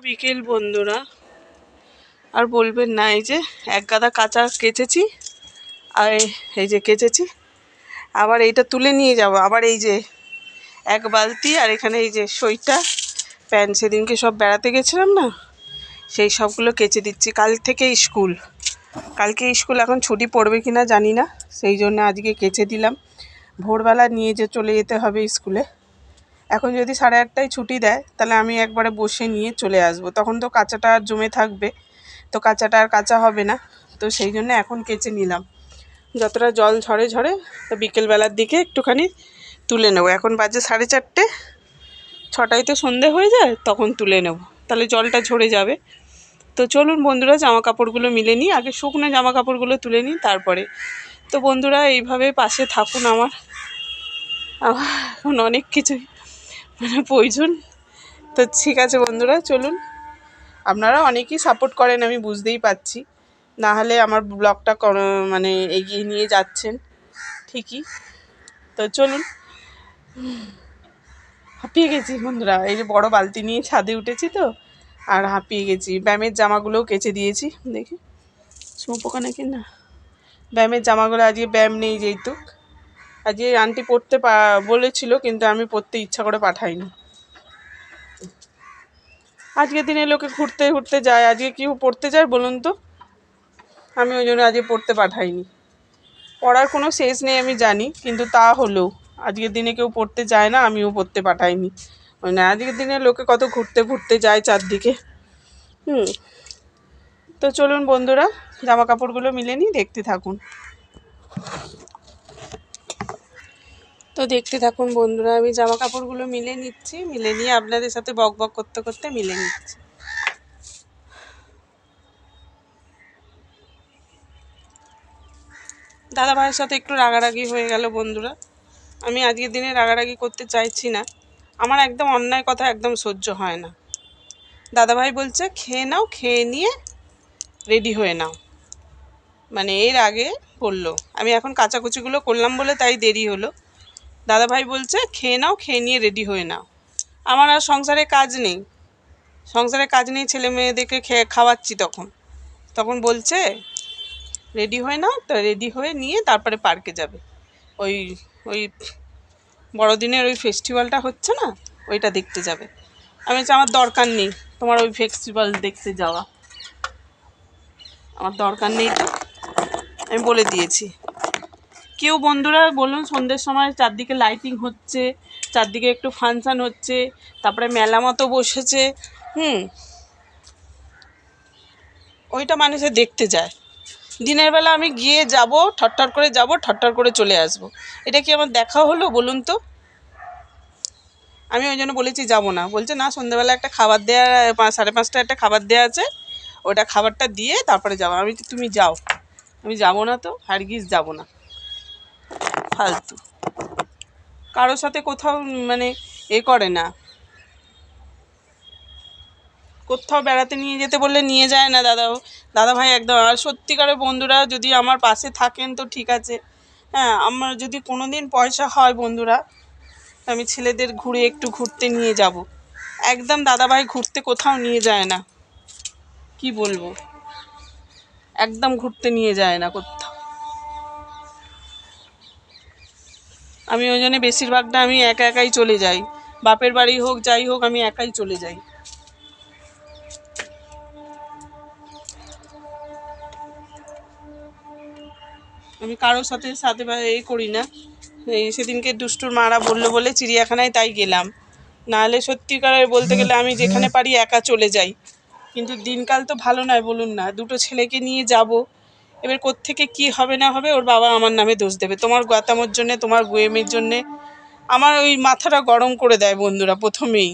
বিকেল বন্ধুরা, আর বলবেন না, এই যে এক গাদা কাঁচা কেচেছি, আর এই যে কেচেছি, আবার এইটা তুলে নিয়ে যাব, আবার এই যে এক বালতি, আর এখানে এই যে সোয়েটার প্যান্ট সেদিনকে সব বেড়াতে গেছিলাম না, সেই সবগুলো কেচে দিচ্ছি। কাল থেকে স্কুল, কালকে স্কুল এখন ছুটি পড়বে কিনা জানি না, সেই জন্য আজকে কেচে দিলাম। ভোরবেলা নিয়ে চলে যেতে হবে স্কুলে। এখন যদি 8:30টায় ছুটি দেয় তাহলে আমি একবারে বসে নিয়ে চলে আসব, তখন তো কাঁচাটা আর জমে থাকবে, তো কাঁচাটা আর কাঁচা হবে না, তো সেই জন্য এখন কেচে নিলাম। যতটা জল ঝরে ঝরে, তো বিকেলবেলার দিকে একটুখানি তুলে নেব। এখন বাজে 4:30, 6টায় তো সন্ধে হয়ে যায়, তখন তুলে নেব, তাহলে জলটা ঝরে যাবে। তো চলুন বন্ধুরা, জামা কাপড়গুলো মিলে নিই, আগে শুকনো জামা কাপড়গুলো তুলে নিই তারপরে। তো বন্ধুরা এইভাবে পাশে থাকুন আমার, এখন অনেক কিছুই প্রয়োজন। তো ঠিক আছে বন্ধুরা, চলুন। আপনারা অনেকেই সাপোর্ট করেন, আমি বুঝতেই পারছি, না হলে আমার ব্লগটা মানে এগিয়ে নিয়ে যাচ্ছেন ঠিকই। তো চলুন, হাঁপিয়ে গেছি বন্ধুরা, এই যে বড় বালতি নিয়ে ছাদে উঠেছি তো, আর হাঁপিয়ে গেছি। ব্যায়ামের জামাগুলোও কেচে দিয়েছি, দেখি শুঁপোকা নাকি না। ব্যায়ামের জামাগুলো আজকে ব্যায়াম নেই যেহেতু, আজকে আন্টি পরতে বলেছিল, কিন্তু আমি পরতে ইচ্ছা করে পাঠাইনি। আজকের দিনে লোকে ঘুরতে ঘুরতে যায়, আজকে কেউ পড়তে যায় বলুন তো? আমি ওই জন্য আজকে পড়তে পাঠাইনি। পড়ার কোনো শেষ নেই আমি জানি, কিন্তু তা হলেও আজকের দিনে কেউ পড়তে যায় না, আমিও পড়তে পাঠাইনি। ওই না, আজকের দিনে লোকে কত ঘুরতে ঘুরতে যায় চারদিকে। তো চলুন বন্ধুরা, জামা কাপড়গুলো মিলে নিই, দেখতে থাকুন। তো দেখতে থাকুন বন্ধুরা, আমি জামা কাপড়গুলো মিলে নিচ্ছি, মিলে নিয়ে আপনাদের সাথে বক বক করতে করতে মিলে নিচ্ছি। দাদা ভাইয়ের সাথে একটু রাগারাগি হয়ে গেল বন্ধুরা। আমি আজকের দিনে রাগারাগি করতে চাইছি না, আমার একদম অন্যায় কথা একদম সহ্য হয় না। দাদাভাই বলছে খেয়ে নাও, খেয়ে নিয়ে রেডি হয়ে নাও, মানে এর আগে বললো, আমি এখন কাচাকুচিগুলো করলাম বলে তাই দেরি হলো। দাদাভাই বলছে খেয়ে নাও, খেয়ে নিয়ে রেডি হয়ে নাও। আমার আর সংসারে কাজ নেই, ছেলে মেয়েদেরকে খাওয়াচ্ছি, তখন বলছে রেডি হয়ে নাও। তো রেডি হয়ে নিয়ে তারপরে পার্কে যাবে, ওই ওই বড়দিনের ওই ফেস্টিভ্যালটা হচ্ছে না, ওইটা দেখতে যাবে। আমি বলছি আমার দরকার নেই তোমার ওই ফেস্টিভ্যাল দেখতে যাওয়া, আমার দরকার নেই, তো আমি বলে দিয়েছি। কেউ বন্ধুরা বলুন, সন্ধ্যের সময় চারদিকে লাইটিং হচ্ছে, চারদিকে একটু ফাংশান হচ্ছে, তারপরে মেলা মতো বসেছে, ওইটা মানুষে দেখতে যায়। দিনের বেলা আমি গিয়ে যাব, ঠট্টর করে যাব, ঠট্টর করে চলে আসব, এটা কি আমার দেখা হলো বলুন তো? আমি ওই জন্য বলেছি যাব না। বলছে না, সন্ধ্যেবেলা একটা খাবার দেওয়া, 5:30টায় একটা খাবার দেওয়া আছে, ওটা খাবারটা দিয়ে তারপরে যাবো। আমি তো তুমি যাও, আমি যাব না, তো হারগিজ যাব না, ফালতু কারোর সাথে কোথাও মানে করে না, কোথাও বেড়াতে নিয়ে যেতে বললে নিয়ে যায় না দাদা ভাই একদম। আর সত্যিকারের বন্ধুরা যদি আমার পাশে থাকেন তো ঠিক আছে, হ্যাঁ, আমার যদি কোনো দিন পয়সা হয় বন্ধুরা, আমি ছেলেদের একটু ঘুরতে নিয়ে যাব। একদম দাদাভাই ঘুরতে কোথাও নিয়ে যায় না, কি বলবো, একদম ঘুরতে নিয়ে যায় না কোথাও। আমি ওই জন্য বেশিরভাগটা আমি একাই চলে যাই, বাপের বাড়ি হোক যাই হোক, আমি একাই চলে যাই। আমি কারোর সাথে করি না। সেদিনকে দুষ্টুর মারা বললো বলে চিড়িয়াখানায় তাই গেলাম, নাহলে সত্যিকারের বলতে গেলে আমি যেখানে পারি একা চলে যাই। কিন্তু দিনকাল তো ভালো নয় বলুন না, দুটো ছেলেকে নিয়ে যাব, এবার কোত্থেকে কি হবে না হবে, ওর বাবা আমার নামে দোষ দেবে, তোমার গাতামোর জন্যে, তোমার গোয়েমের জন্যে। আমার ওই মাথাটা গরম করে দেয় বন্ধুরা প্রথমেই।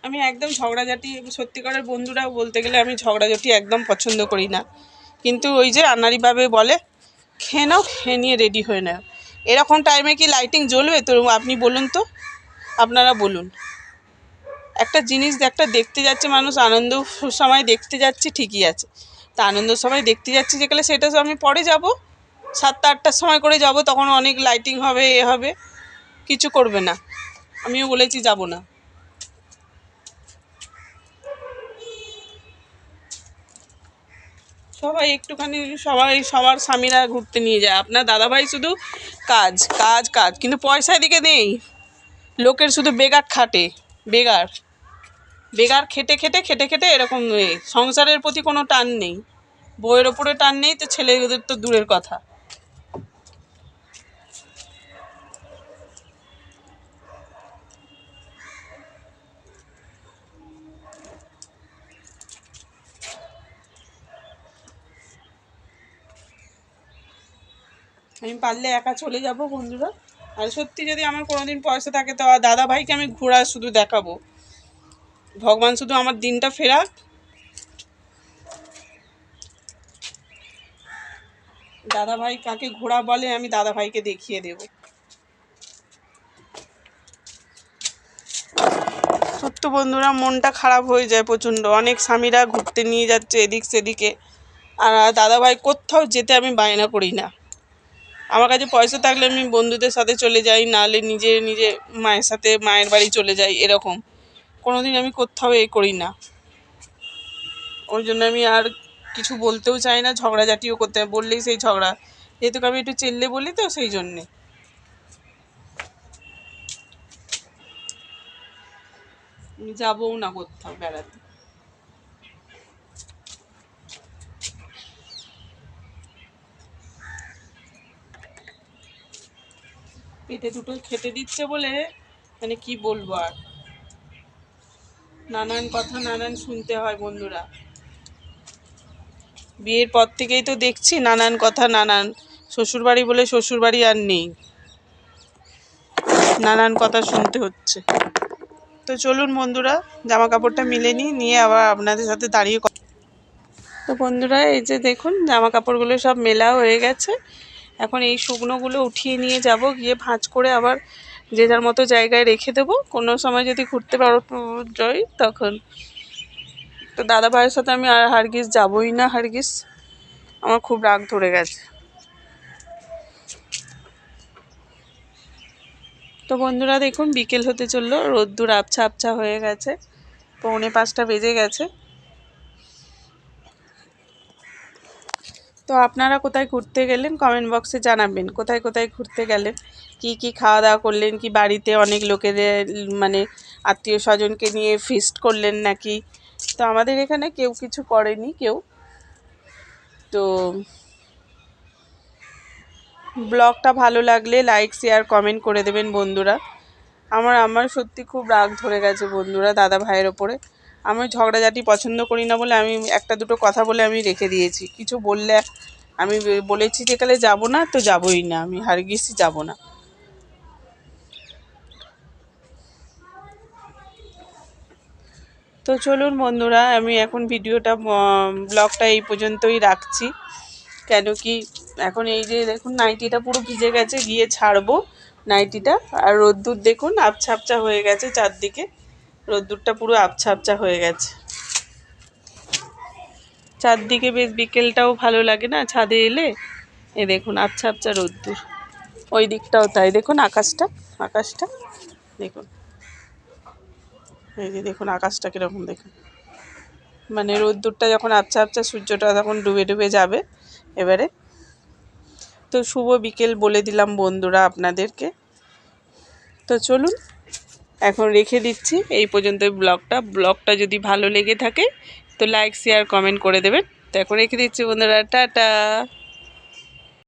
আমি একদম ঝগড়াঝাটি, সত্যিকারের বন্ধুরা বলতে গেলে আমি ঝগড়াঝাটি একদম পছন্দ করি না, কিন্তু ওই যে আনাড়িভাবে বলে খেয়ে নাও, খেয়ে নিয়ে রেডি হয়ে নাও, এরকম টাইমে কি লাইটিং জ্বলবে? তো আপনি বলুন তো, আপনারা বলুন। একটা জিনিস একটা দেখতে যাচ্ছে মানুষ, আনন্দ সময় দেখতে যাচ্ছে ঠিকই আছে, তা আনন্দ সময় দেখতে যাচ্ছি যেখানে, সেটা তো আমি পরে যাব, 7টা-8টার সময় করে যাব, তখন অনেক লাইটিং হবে, এ হবে, কিছু করবে না, আমিও বলেছি যাব না। সবাই একটুখানি, সবার স্বামীরা ঘুরতে নিয়ে যায়, আপনার দাদাভাই শুধু কাজ কাজ কাজ, কিন্তু পয়সা এদিকে নেই, লোকের শুধু বেগার খাটে, বেগার বেগার খেটে খেটে খেটে খেটে এরকম, সংসারের প্রতি কোনো টান নেই, বইয়ের ওপরে টান নেই, তো ছেলেদের তো দূরের কথা। আমি পারলে একা চলে যাব বন্ধুরা, আর সত্যি যদি আমার কোনোদিন পয়সা থাকে তো দাদা ভাইকে আমি ঘোরা শুধু দেখাবো, ভগবান শুধু আমার দিনটা ফেরাক, দাদা ভাই কাকে ঘোরা বলে আমি দাদা ভাইকে দেখিয়ে দেব। সত্য বন্ধুরা, মনটা খারাপ হয়ে যায় প্রচণ্ড, অনেক স্বামীরা ঘুরতে নিয়ে যাচ্ছে এদিক সেদিকে, আর দাদা ভাই কোথাও যেতে আমি বায়না করি না, আমার কাছে পয়সা থাকলে আমি বন্ধুদের সাথে চলে যাই, নাহলে নিজে নিজে মায়ের সাথে মায়ের বাড়ি চলে যাই, এরকম কোনোদিন আমি কোথাও এ করি না। ওই জন্য আমি আর কিছু বলতেও চাই না, ঝগড়াঝাটিও করতে, বললেই সেই ঝগড়া, যেহেতু আমি একটু চেল্লে বলি তো সেই জন্যে। আমি যাবও না কোথাও বেড়াতে। পেটে দুটো খেতে দিচ্ছে বলে মানে কি বলবো আর, নানান কথা নানান শুনতে হয় বন্ধুরা, বিয়ের পর থেকেই তো দেখছি নানান কথা, নানান শ্বশুরবাড়ি বলে শ্বশুরবাড়ি আর নেই, নানান কথা শুনতে হচ্ছে। তো চলুন বন্ধুরা, জামা কাপড়টা মিলে নিয়ে আবার আপনাদের সাথে দাঁড়িয়ে। তো বন্ধুরা, এই যে দেখুন জামা কাপড়গুলো সব মেলা হয়ে গেছে, এখন এই শুকনোগুলো উঠিয়ে নিয়ে যাব, গিয়ে ভাঁজ করে আবার যে যার মতো জায়গায় রেখে দেবো, কোনো সময় যদি ঘুরতে পারো যাই তখন। তো দাদা ভাইয়ের সাথে আমি আর হারগিজ যাবই না, হারগিজ আমার খুব রাগ ধরে গেছে। তো বন্ধুরা দেখুন, বিকেল হতে চললো, রোদ্দুর আবছা আবছা হয়ে গেছে, 4:45 বেজে গেছে। তো আপনারা কোথায় ঘুরতে গেলেন কমেন্ট বক্সে জানাবেন, কোথায় কোথায় ঘুরতে গেলেন, কি কি খাওয়া দাওয়া করলেন, কি বাড়িতে অনেক লোকেদের মানে আত্মীয় স্বজনকে নিয়ে ফিস্ট করলেন নাকি। তো আমাদের এখানে কেউ কিছু করেনি কেউ। তো ব্লগটা ভালো লাগলে লাইক শেয়ার কমেন্ট করে দেবেন বন্ধুরা। আমার সত্যি খুব রাগ ধরে গেছে বন্ধুরা দাদা ভাইয়ের ওপরে। আমি ঝগড়াঝাটি পছন্দ করি না বলে আমি একটা দুটো কথা বলে আমি রেখে দিয়েছি, কিছু বললে আমি বলেছি যেকালে যাব না, তো যাবই না, আমি হারগিসই যাব না। তো চলুন বন্ধুরা, আমি এখন ভিডিওটা ব্লগটা এই পর্যন্তই রাখছি, কেন কি এখন এই যে দেখুন নাইটিটা পুরো ভিজে গেছে, গিয়ে ছাড়বো নাইটিটা। আর রোদ্দুর দেখুন আবছা আবছা হয়ে গেছে চারদিকে, রোদ্দুরটা পুরো আবছা আবছা হয়ে গেছে চারদিকে, বেশ বিকেলটাও ভালো লাগে না ছাদে এলে। এ দেখুন আবছা আবছা রোদ্দুর, ওই দিকটাও তাই, দেখুন আকাশটা দেখুন, এই যে দেখুন আকাশটা কীরকম দেখুন, মানে রোদ্দুরটা যখন আবছা আবছা, সূর্যটা তখন ডুবে ডুবে যাবে এবারে। তো শুভ বিকেল বলে দিলাম বন্ধুরা আপনাদেরকে। তো চলুন এখন রেখে দিচ্ছি এই পর্যন্ত ব্লগটা যদি ভালো লেগে থাকে তো লাইক শেয়ার কমেন্ট করে দেবেন। তো এখন রেখে দিচ্ছি বন্ধুরা, টাটা।